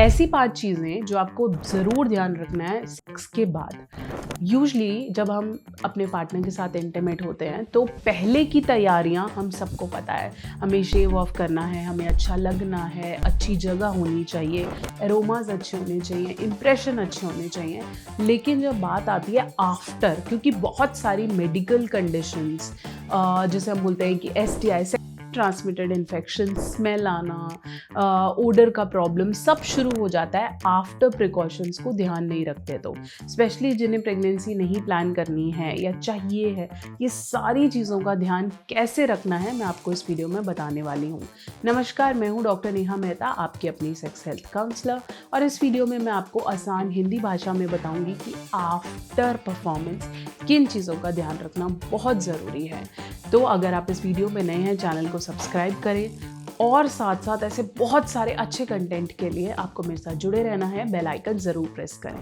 ऐसी 5 चीज़ें जो आपको ज़रूर ध्यान रखना है सेक्स के बाद। यूजुअली जब हम अपने पार्टनर के साथ इंटीमेट होते हैं तो पहले की तैयारियां हम सबको पता है। हमें शेव ऑफ करना है, हमें अच्छा लगना है, अच्छी जगह होनी चाहिए, एरोमाज अच्छे होने चाहिए, इंप्रेशन अच्छे होने चाहिए। लेकिन जब बात आती है आफ्टर, क्योंकि बहुत सारी मेडिकल कंडीशंस जैसे हम बोलते हैं कि STI ट्रांसमिटेड इन्फेक्शन, स्मेल आना, ओडर का प्रॉब्लम, सब शुरू हो जाता है आफ्टर प्रिकॉशंस को ध्यान नहीं रखते तो। स्पेशली जिन्हें प्रेगनेंसी नहीं प्लान करनी है या चाहिए है, ये सारी चीज़ों का ध्यान कैसे रखना है मैं आपको इस वीडियो में बताने वाली हूँ। नमस्कार, मैं हूँ डॉक्टर नेहा मेहता, आपकी अपनी सेक्स हेल्थ काउंसलर, और इस वीडियो में मैं आपको आसान हिंदी भाषा में बताऊँगी कि आफ्टर परफॉर्मेंस किन चीज़ों का ध्यान रखना बहुत ज़रूरी है। तो अगर आप इस वीडियो में नए हैं, चैनल को सब्सक्राइब करें और साथ साथ ऐसे बहुत सारे अच्छे कंटेंट के लिए आपको मेरे साथ जुड़े रहना है। बेल आइकन ज़रूर प्रेस करें।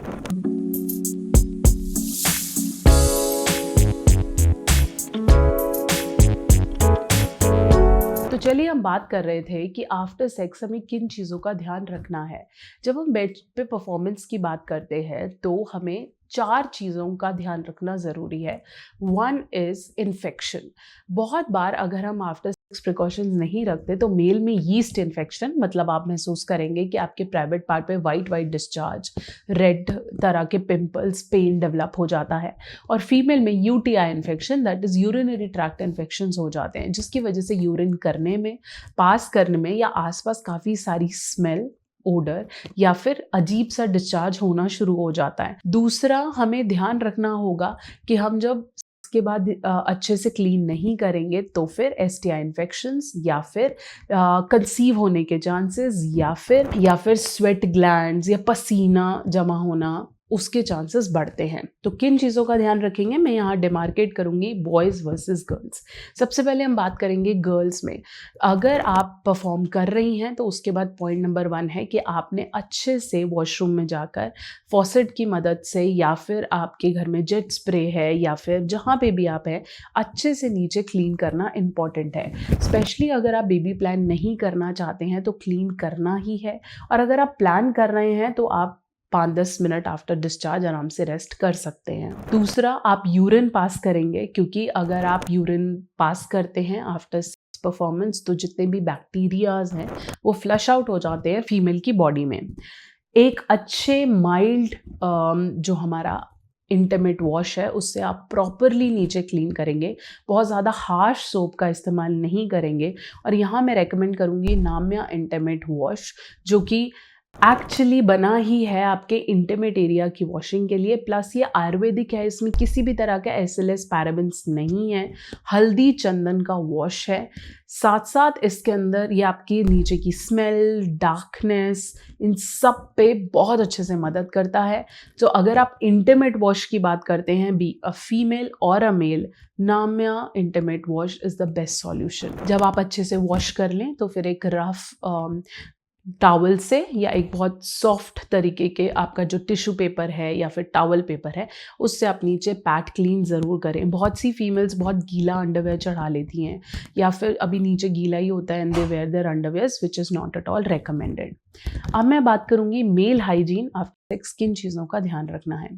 तो चलिए, हम बात कर रहे थे कि आफ्टर सेक्स हमें किन चीज़ों का ध्यान रखना है। जब हम बेड पे परफॉर्मेंस की बात करते हैं तो हमें 4 चीज़ों का ध्यान रखना ज़रूरी है। 1 इज़ इन्फेक्शन। बहुत बार अगर हम आफ्टर सेक्स प्रिकॉशंस नहीं रखते तो मेल में यीस्ट इन्फेक्शन, मतलब आप महसूस करेंगे कि आपके प्राइवेट पार्ट पे वाइट डिस्चार्ज, रेड तरह के पिंपल्स, पेन डेवलप हो जाता है। और फीमेल में UTI infection, that is urinary tract infections हो जाते हैं, जिसकी वजह से यूरिन करने में, पास करने में या आसपास काफ़ी सारी स्मेल, ओडर या फिर अजीब सा डिस्चार्ज होना शुरू हो जाता है। दूसरा, हमें ध्यान रखना होगा कि हम जब इसके बाद अच्छे से क्लीन नहीं करेंगे तो फिर STI इन्फेक्शंस या फिर कंसीव होने के चांसेस या फिर स्वेट ग्लैंड्स या पसीना जमा होना, उसके चांसेस बढ़ते हैं। तो किन चीज़ों का ध्यान रखेंगे, मैं यहाँ डिमार्केट करूँगी बॉयज़ वर्सेस गर्ल्स। सबसे पहले हम बात करेंगे गर्ल्स में। अगर आप परफॉर्म कर रही हैं तो उसके बाद पॉइंट नंबर 1 है कि आपने अच्छे से वॉशरूम में जाकर फॉसेट की मदद से या फिर आपके घर में जेट स्प्रे है या फिर जहाँ पे भी आप हैं, अच्छे से नीचे क्लीन करना इम्पॉर्टेंट है। स्पेशली अगर आप बेबी प्लान नहीं करना चाहते हैं तो क्लीन करना ही है, और अगर आप प्लान कर रहे हैं तो आप 5-10 मिनट आफ्टर डिस्चार्ज आराम से रेस्ट कर सकते हैं। दूसरा, आप यूरिन पास करेंगे, क्योंकि अगर आप यूरिन पास करते हैं आफ्टर परफॉर्मेंस तो जितने भी बैक्टीरियाज हैं वो फ्लश आउट हो जाते हैं फीमेल की बॉडी में। एक अच्छे माइल्ड जो हमारा इंटीमेट वॉश है उससे आप प्रॉपरली नीचे क्लीन करेंगे, बहुत ज़्यादा हार्श सोप का इस्तेमाल नहीं करेंगे। और यहाँ मैं रेकमेंड करूँगी नाम्या इंटीमेट वॉश, जो कि एक्चुअली बना ही है आपके इंटीमेट एरिया की वॉशिंग के लिए। प्लस ये आयुर्वेदिक है, इसमें किसी भी तरह का SLS पैराबेन्स नहीं है, हल्दी चंदन का वॉश है। साथ साथ इसके अंदर ये आपकी नीचे की स्मेल, डार्कनेस, इन सब पे बहुत अच्छे से मदद करता है। तो अगर आप इंटीमेट वॉश की बात करते हैं, B a female or a male, Namyaa intimate wash is the best solution. जब आप अच्छे से वॉश कर लें तो फिर एक रफ टॉवल से या एक बहुत सॉफ्ट तरीके के आपका जो टिश्यू पेपर है या फिर टॉवल पेपर है, उससे आप नीचे पैट क्लीन ज़रूर करें। बहुत सी फीमेल्स बहुत गीला अंडरवेयर चढ़ा लेती हैं या फिर अभी नीचे गीला ही होता है and they wear their underwears, which is not at all recommended. अब मैं बात करूँगी मेल हाइजीन आफ्टर सेक्स, किन चीज़ों का ध्यान रखना है।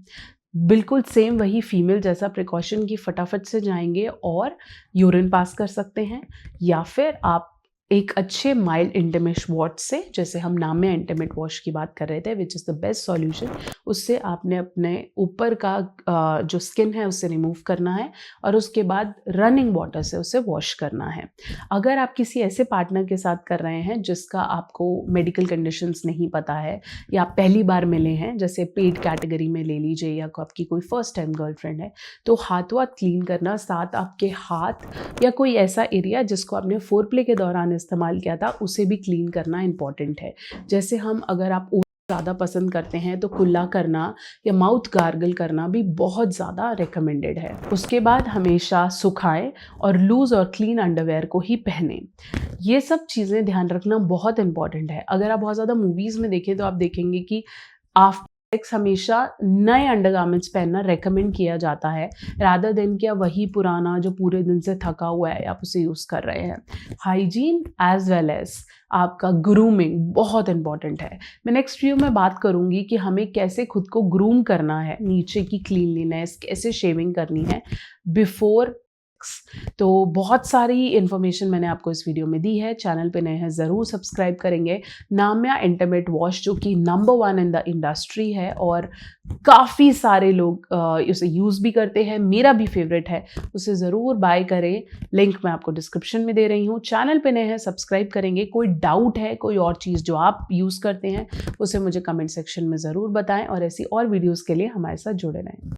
बिल्कुल सेम वही फीमेल जैसा प्रिकॉशन की फटाफट से जाएंगे और यूरिन पास कर सकते हैं, या फिर आप एक अच्छे माइल्ड इंटीमेट वॉश से, जैसे हम नाम्या इंटीमेट वॉश की बात कर रहे थे, which is the best solution, उससे आपने अपने ऊपर का जो स्किन है उससे रिमूव करना है और उसके बाद रनिंग वाटर से उसे वॉश करना है। अगर आप किसी ऐसे पार्टनर के साथ कर रहे हैं जिसका आपको मेडिकल कंडीशंस नहीं पता है या आप पहली बार मिले हैं, जैसे पेड कैटेगरी में ले लीजिए, या आपकी कोई फर्स्ट टाइम गर्लफ्रेंड है, तो हाथों हाथ क्लीन करना, साथ आपके हाथ या कोई ऐसा एरिया जिसको आपने फोरप्ले के दौरान इस्तेमाल किया था उसे भी क्लीन करना इंपॉर्टेंट है। जैसे अगर आप ज़्यादा पसंद करते हैं तो कुल्ला करना या माउथ गार्गल करना भी बहुत ज़्यादा रिकमेंडेड है। उसके बाद हमेशा सुखाएं और लूज और क्लीन अंडरवेयर को ही पहने। ये सब चीज़ें ध्यान रखना बहुत इंपॉर्टेंट है। अगर आप बहुत ज़्यादा मूवीज़ में देखें तो आप देखेंगे कि आफ्टर सेक्स हमेशा नए अंडरगारमेंट्स पहनना रेकमेंड किया जाता है, रादर देन कि आप वही पुराना जो पूरे दिन से थका हुआ है आप उसे यूज़ कर रहे हैं। हाइजीन एज वेल एज आपका ग्रूमिंग बहुत इंपॉर्टेंट है। मैं नेक्स्ट वीडियो में बात करूंगी कि हमें कैसे खुद को ग्रूम करना है, नीचे की क्लीनलीनेस, कैसे शेविंग करनी है बिफोर। तो बहुत सारी इन्फॉर्मेशन मैंने आपको इस वीडियो में दी है। चैनल पे नए हैं ज़रूर सब्सक्राइब करेंगे। नाम्या इंटीमेट वॉश जो कि नंबर 1 इन द इंडस्ट्री है और काफ़ी सारे लोग उसे यूज़ भी करते हैं, मेरा भी फेवरेट है, उसे ज़रूर बाय करें। लिंक मैं आपको डिस्क्रिप्शन में दे रही हूँ। चैनल पे नए हैं सब्सक्राइब करेंगे। कोई डाउट है, कोई और चीज़ जो आप यूज़ करते हैं, उसे मुझे कमेंट सेक्शन में ज़रूर बताएं और ऐसी और वीडियोज़ के लिए हमारे साथ जुड़े रहें।